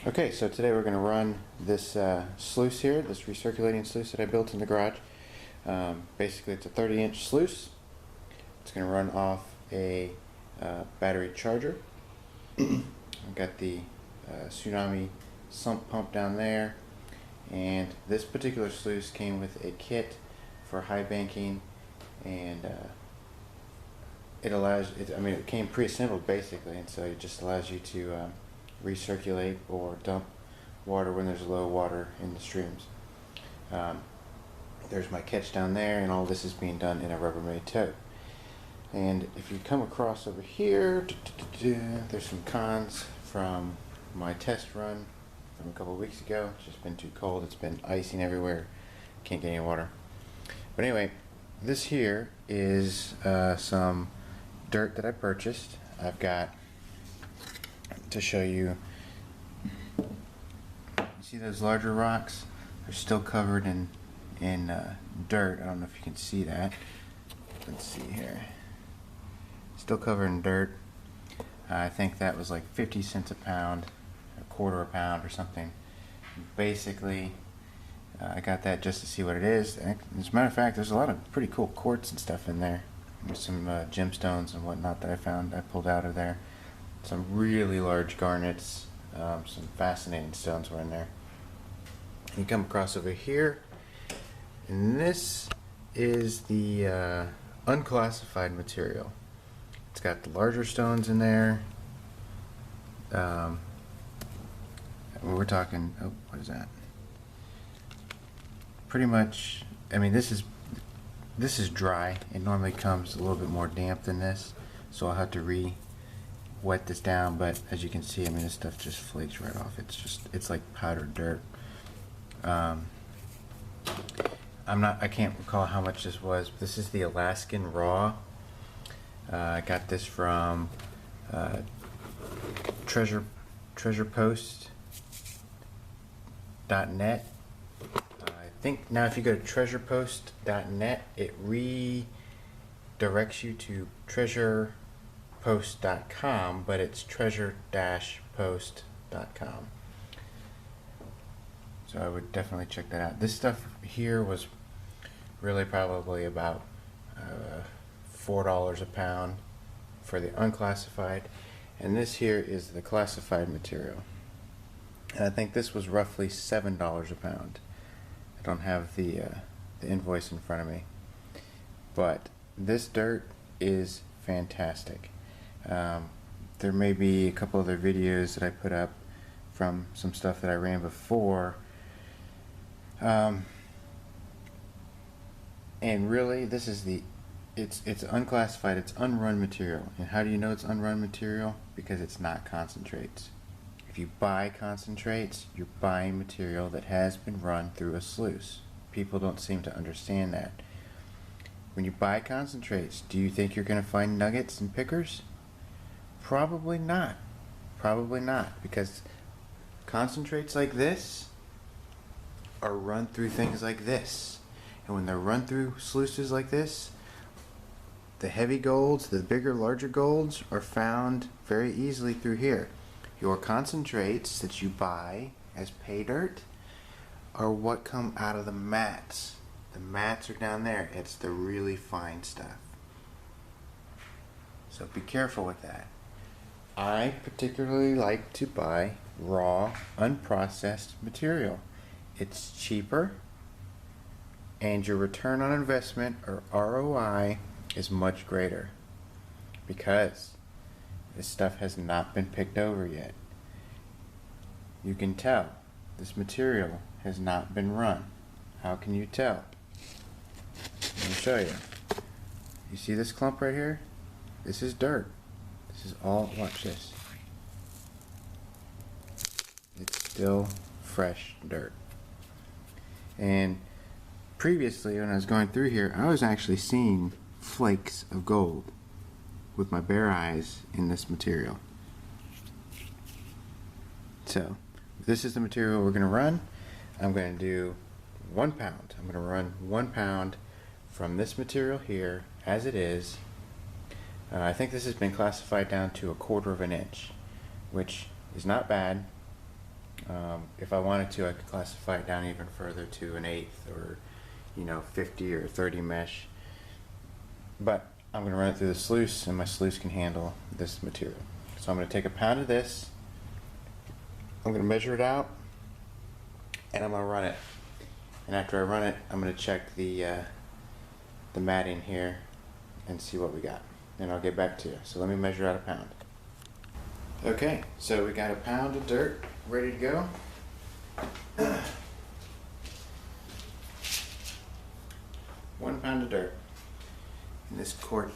Okay, so today we're going to run this sluice here, this recirculating sluice that I built in the garage. Basically it's a 30-inch sluice. It's going to run off a battery charger. I've got the Tsunami sump pump down there, and this particular sluice came with a kit for high banking, and it allows it. I mean, it came pre-assembled basically, and so it just allows you to recirculate or dump water when there's low water in the streams. There's my catch down there, and all this is being done in a Rubbermaid tote. And if you come across over here, there's some cons from my test run from a couple of weeks ago. It's just been too cold. It's been icing everywhere. Can't get any water. But anyway, this here is some dirt that I purchased. I've got to show you. You see those larger rocks? They're still covered in dirt. I don't know if you can see that. Let's see here. Still covered in dirt. I think that was like 50 cents a pound, a quarter a pound or something. Basically, I got that just to see what it is. As a matter of fact, there's a lot of pretty cool quartz and stuff in there. There's some gemstones and whatnot that I pulled out of there. Some really large garnets, some fascinating stones were in there. You come across over here, and this is the unclassified material. It's got the larger stones in there. We're talking, oh, what is that? Pretty much, I mean, this is dry. It normally comes a little bit more damp than this, so I'll have to wet this down, but as you can see, I mean, this stuff just flakes right off. It's like powdered dirt. I can't recall how much this was, but this is the Alaskan raw. I got this from treasurepost.net. I think now if you go to treasurepost.net, it redirects you to treasurepost.com, but it's treasure-post.com. So I would definitely check that out. This stuff here was really probably about $4 a pound for the unclassified, and this here is the classified material. And I think this was roughly $7 a pound. I don't have the invoice in front of me, but this dirt is fantastic. There may be a couple other videos that I put up from some stuff that I ran before, and really this is it's unclassified, it's unrun material. And how do you know it's unrun material? Because it's not concentrates. If you buy concentrates, you're buying material that has been run through a sluice. People don't seem to understand that. When you buy concentrates, do you think you're going to find nuggets and pickers? Probably not. Probably not, because concentrates like this are run through things like this. And when they're run through sluices like this, the heavy golds, the bigger, larger golds are found very easily through here. Your concentrates that you buy as pay dirt are what come out of the mats. The mats are down there. It's the really fine stuff. So be careful with that. I particularly like to buy raw, unprocessed material. It's cheaper, and your return on investment, or ROI, is much greater because this stuff has not been picked over yet. You can tell this material has not been run. How can you tell? Let me show you. You see this clump right here? This is dirt. This is all, watch this. It's still fresh dirt. And previously when I was going through here, I was actually seeing flakes of gold with my bare eyes in this material. So this is the material we're going to run. I'm going to do 1 pound. I'm going to run 1 pound from this material here as it is. I think this has been classified down to 1/4 of an inch, which is not bad. If I wanted to, I could classify it down even further to an 1/8 or 50 or 30 mesh. But I'm going to run it through the sluice, and my sluice can handle this material. So I'm going to take a pound of this, I'm going to measure it out, and I'm going to run it. And after I run it, I'm going to check the matting here and see what we got. And I'll get back to you. So let me measure out a pound. Okay, so we got a pound of dirt ready to go. 1 pound of dirt. In this quart,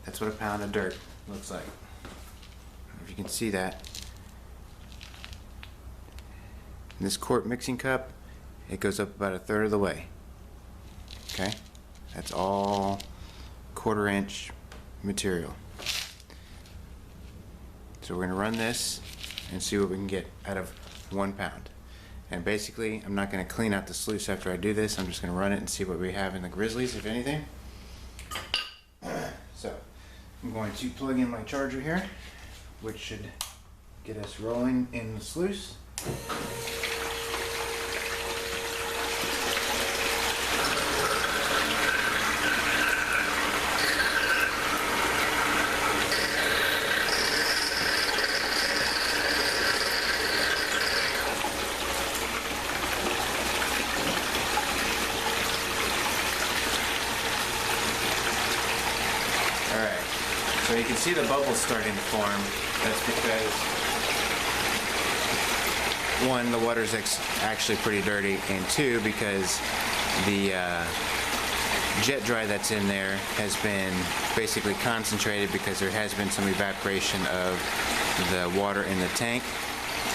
that's what a pound of dirt looks like. If you can see that. In this quart mixing cup, it goes up about 1/3 of the way. Okay, that's all 1/4 inch material. So we're going to run this and see what we can get out of 1 pound. And basically, I'm not going to clean out the sluice after I do this. I'm just going to run it and see what we have in the grizzlies, if anything. So I'm going to plug in my charger here, which should get us rolling in the sluice. So you can see the bubbles starting to form. That's because, one, the water's actually pretty dirty, and two, because the jet dry that's in there has been basically concentrated because there has been some evaporation of the water in the tank.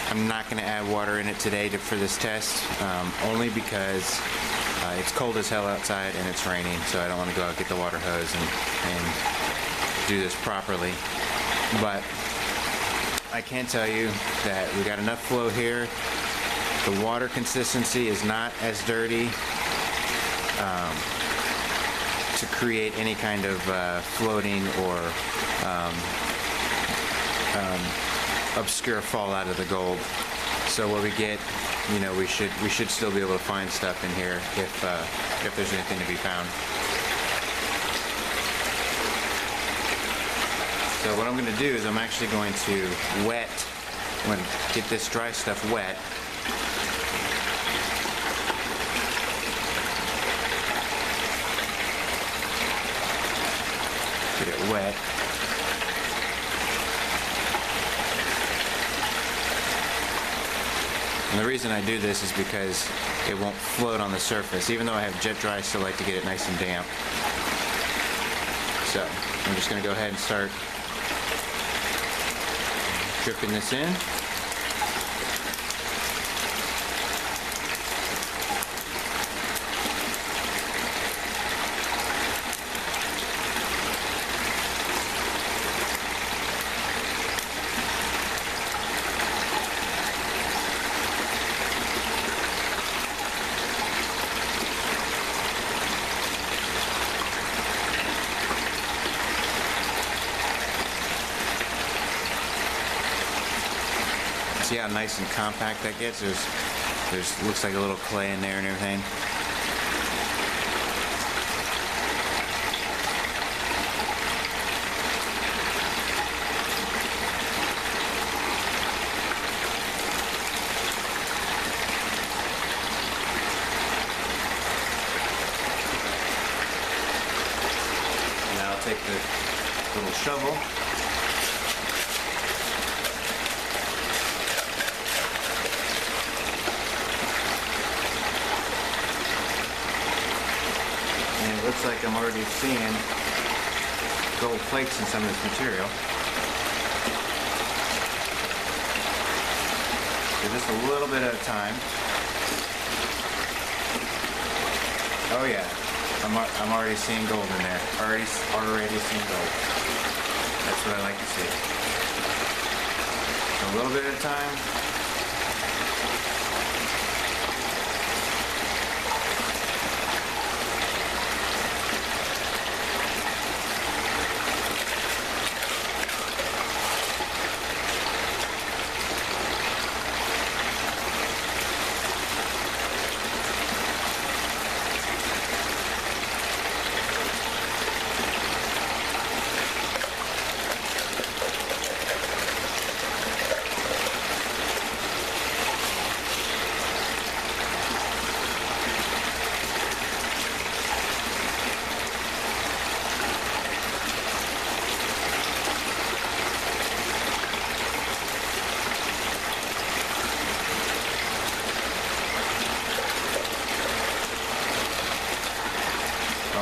I'm not going to add water in it today for this test, only because it's cold as hell outside and it's raining, so I don't want to go out and get the water hose and do this properly. But I can tell you that we got enough flow here. The water consistency is not as dirty to create any kind of floating or obscure fallout of the gold. So what we get, we should still be able to find stuff in here if there's anything to be found. So what I'm going to do is I'm actually going to get this dry stuff wet. Get it wet. And the reason I do this is because it won't float on the surface. Even though I have jet dry, I still like to get it nice and damp. So I'm just going to go ahead and start dripping this in. See how nice and compact that gets? There's looks like a little clay in there and everything. Now I'll take the little shovel. Looks like I'm already seeing gold flakes in some of this material. So just a little bit at a time. Oh yeah, I'm already seeing gold in there. Already seeing gold. That's what I like to see. So a little bit at a time.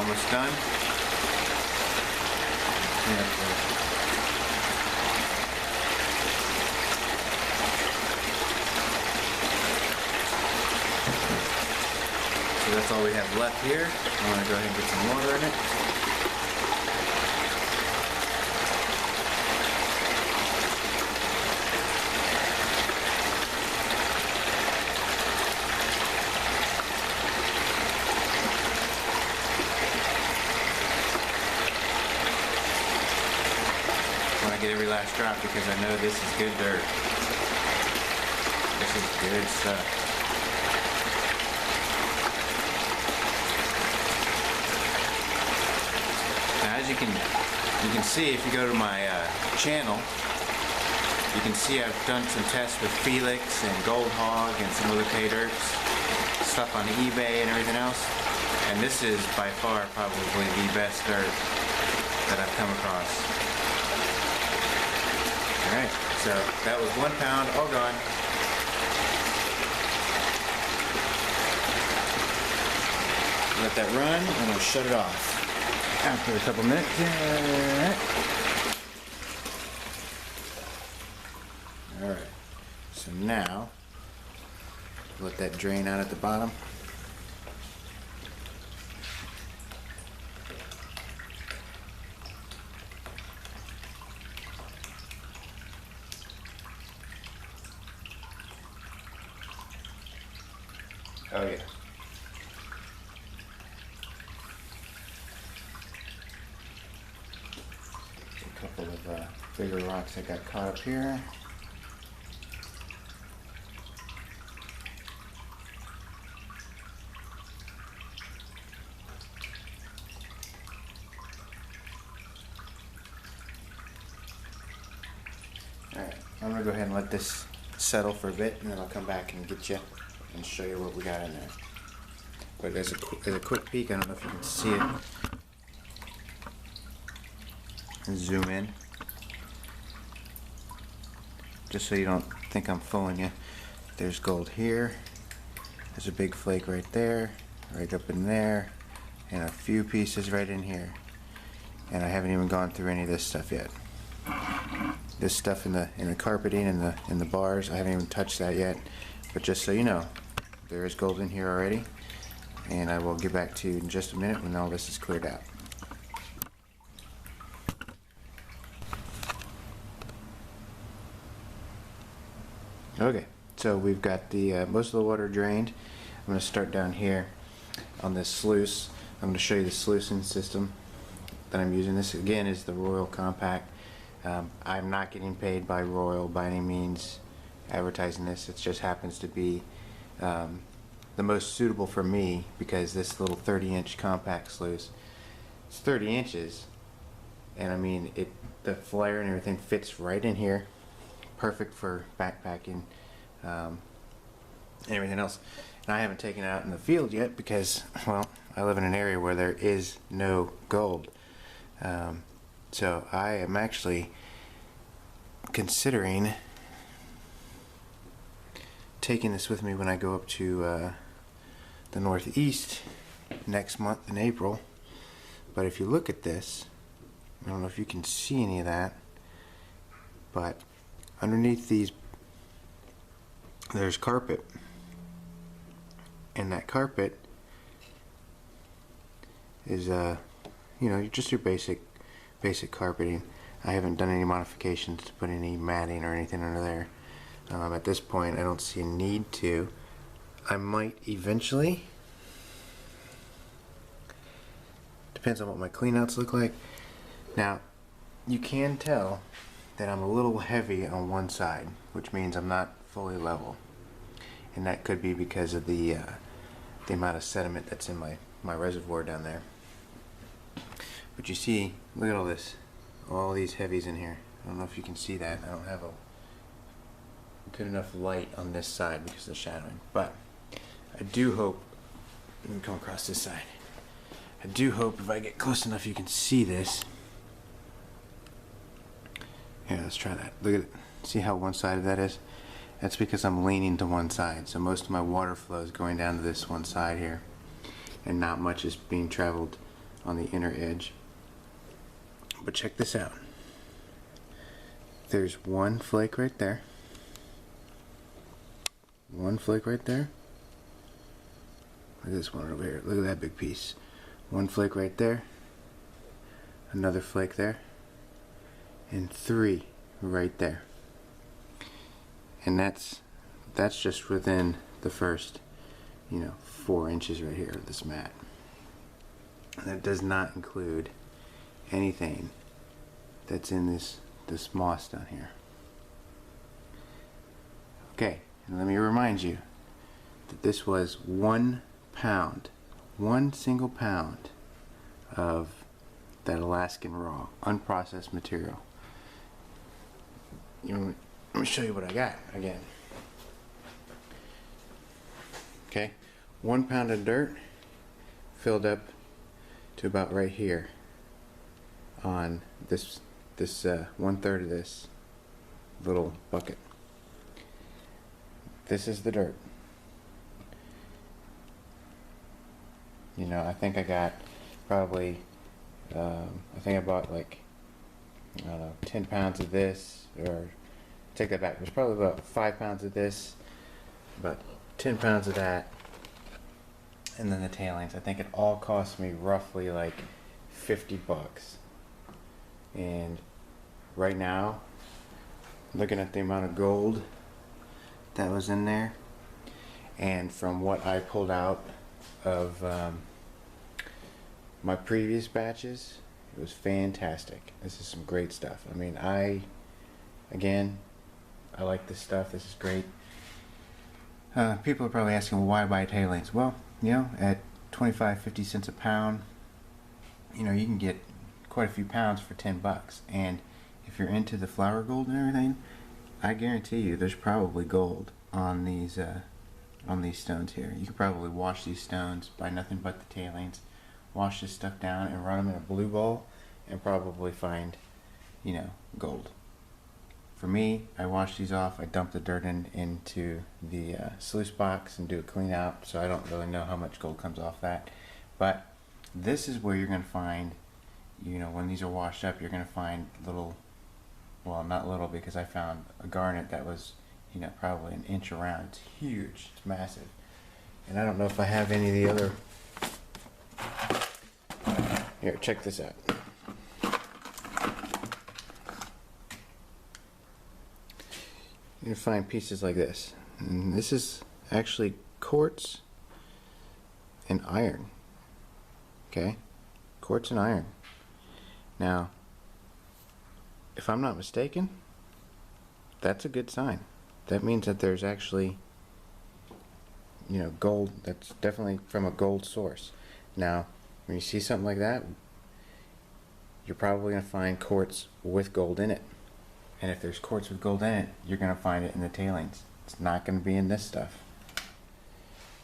almost done. Clean up so that's all we have left here. I'm going to go ahead and get some water in it. Get every last drop because I know this is good dirt. This is good stuff. Now, as you can see, if you go to my channel, you can see I've done some tests with Felix and Gold Hog and some other PAYDIRTs, stuff on eBay and everything else. And this is by far probably the best dirt that I've come across. Alright, so that was 1 pound, all gone. Let that run, and I'll shut it off after a couple minutes. Alright, so now, let that drain out at the bottom. Oh yeah. A couple of bigger rocks that got caught up here. Alright, I'm going to go ahead and let this settle for a bit, and then I'll come back and get you and show you what we got in there. But as a quick peek, I don't know if you can see it. Zoom in, just so you don't think I'm fooling you. There's gold here. There's a big flake right there, right up in there, and a few pieces right in here. And I haven't even gone through any of this stuff yet. This stuff in the carpeting and in the bars, I haven't even touched that yet. But just so you know, there is gold in here already, and I will get back to you in just a minute when all this is cleared out. Okay, so we've got the most of the water drained. I'm going to start down here on this sluice. I'm going to show you the sluicing system that I'm using. This again is the Royal Compact. I'm not getting paid by Royal by any means advertising this. It just happens to be the most suitable for me because this little 30-inch compact sluice, it's 30 inches, and I mean the flare and everything fits right in here, perfect for backpacking and everything else. And I haven't taken it out in the field yet because, well, I live in an area where there is no gold. So I am actually considering taking this with me when I go up to the Northeast next month in April. But if you look at this, I don't know if you can see any of that, but underneath these there's carpet, and that carpet is you know, just your basic carpeting. I haven't done any modifications to put any matting or anything under there. At this point I don't see a need to. I might eventually. Depends on what my cleanouts look like. Now, you can tell that I'm a little heavy on one side, which means I'm not fully level. And that could be because of the amount of sediment that's in my reservoir down there. But you see, look at all these heavies in here. I don't know if you can see that. I don't have a good enough light on this side because of the shadowing. But I do hope, let me come across this side. I do hope if I get close enough you can see this. Here, let's try that. Look at it. See how one-sided that is? That's because I'm leaning to one side. So most of my water flow is going down to this one side here. And not much is being traveled on the inner edge. But check this out. There's one flake right there. One flake right there. Look at this one over here. Look at that big piece. One flake right there. Another flake there. And 3 right there. And that's just within the first, 4 inches right here of this mat. And that does not include anything that's in this moss down here. Okay, and let me remind you that this was 1 pound, 1 single pound of that Alaskan raw, unprocessed material. Let me show you what I got again. Okay, 1 pound of dirt filled up to about right here on this 1/3 of this little bucket. This is the dirt. I think I got probably, I think I bought like, I don't know, 10 pounds of this, or take that back. There's probably about 5 pounds of this, about 10 pounds of that, and then the tailings. I think it all cost me roughly like $50. And right now, looking at the amount of gold that was in there, and from what I pulled out of my previous batches, it was fantastic. This is some great stuff. I mean, I like this stuff. This is great. People are probably asking, well, why buy tailings? Well, at 25-50 cents a pound, you can get quite a few pounds for $10. And if you're into the flower gold and everything, I guarantee you there's probably gold on these stones here. You could probably wash these stones, buy nothing but the tailings, wash this stuff down and run them in a blue bowl and probably find, gold. For me, I wash these off, I dump the dirt into the sluice box and do a clean out, so I don't really know how much gold comes off that. But this is where you're going to find, when these are washed up, you're going to find little, well, not little, because I found a garnet that was, probably 1 inch around. It's huge, it's massive. And I don't know if I have any of the other. Here, check this out. You're going to find pieces like this. And this is actually quartz and iron. Okay? Quartz and iron. Now, if I'm not mistaken, that's a good sign. That means that there's actually, gold. That's definitely from a gold source. Now, when you see something like that, you're probably going to find quartz with gold in it. And if there's quartz with gold in it, you're going to find it in the tailings. It's not going to be in this stuff.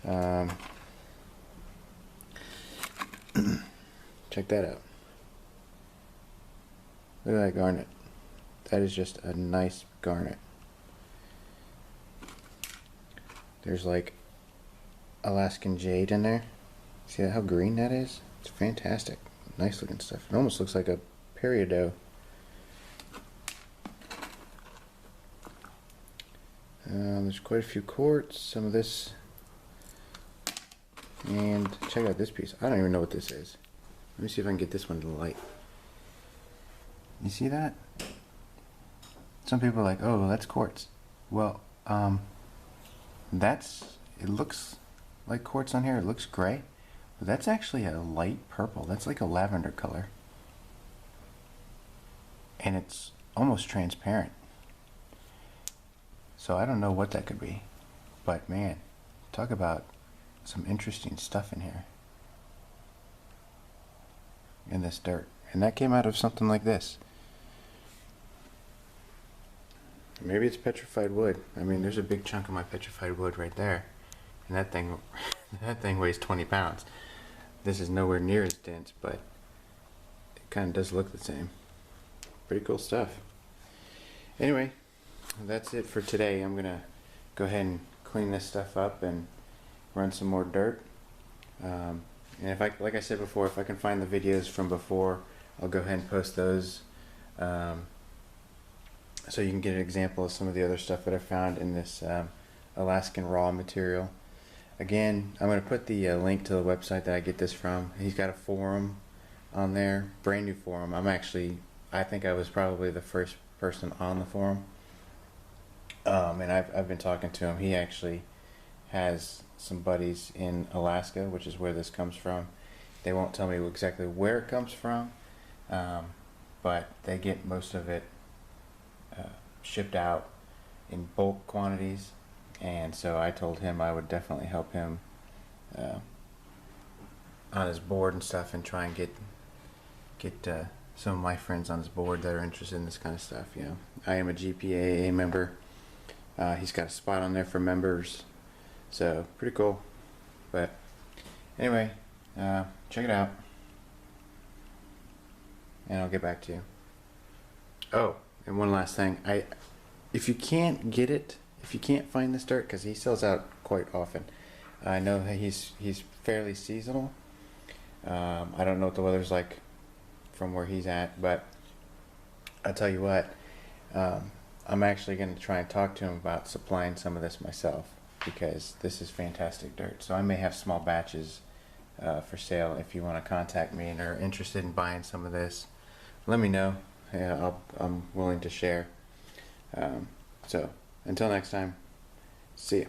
Check that out. Look at that garnet. That is just a nice garnet. There's like Alaskan jade in there. See how green that is? It's fantastic. Nice looking stuff. It almost looks like a peridot. There's quite a few quartz, some of this, and check out this piece. I don't even know what this is. Let me see if I can get this one to the light. You see that? Some people are like, oh, well, that's quartz. Well, it looks like quartz on here. It looks gray, but that's actually a light purple. That's like a lavender color, and it's almost transparent. So I don't know what that could be, but man, talk about some interesting stuff in here, in this dirt. And that came out of something like this. Maybe it's petrified wood. I mean, there's a big chunk of my petrified wood right there, and that thing weighs 20 pounds. This is nowhere near as dense, but it kind of does look the same. Pretty cool stuff. Anyway, that's it for today. I'm gonna go ahead and clean this stuff up and run some more dirt, And if I, like I said before, if I can find the videos from before, I'll go ahead and post those, so you can get an example of some of the other stuff that I found in this Alaskan raw material. Again, I'm going to put the link to the website that I get this from. He's got a forum on there, brand new forum. I think I was probably the first person on the forum, and I've been talking to him. He actually has some buddies in Alaska, which is where this comes from. They won't tell me exactly where it comes from, but they get most of it shipped out in bulk quantities, and so I told him I would definitely help him on his board and stuff, and try and get some of my friends on his board that are interested in this kind of stuff. You know, I am a GPAA member. He's got a spot on there for members, so pretty cool. But anyway, check it out, and I'll get back to you. Oh, and one last thing, if you can't get it, if you can't find this dirt, because he sells out quite often, I know that he's fairly seasonal. I don't know what the weather's like from where he's at, but I'll tell you what, I'm actually going to try and talk to him about supplying some of this myself, because this is fantastic dirt. So I may have small batches for sale. If you want to contact me and are interested in buying some of this, let me know. Yeah, I'm willing to share. So until next time, see ya.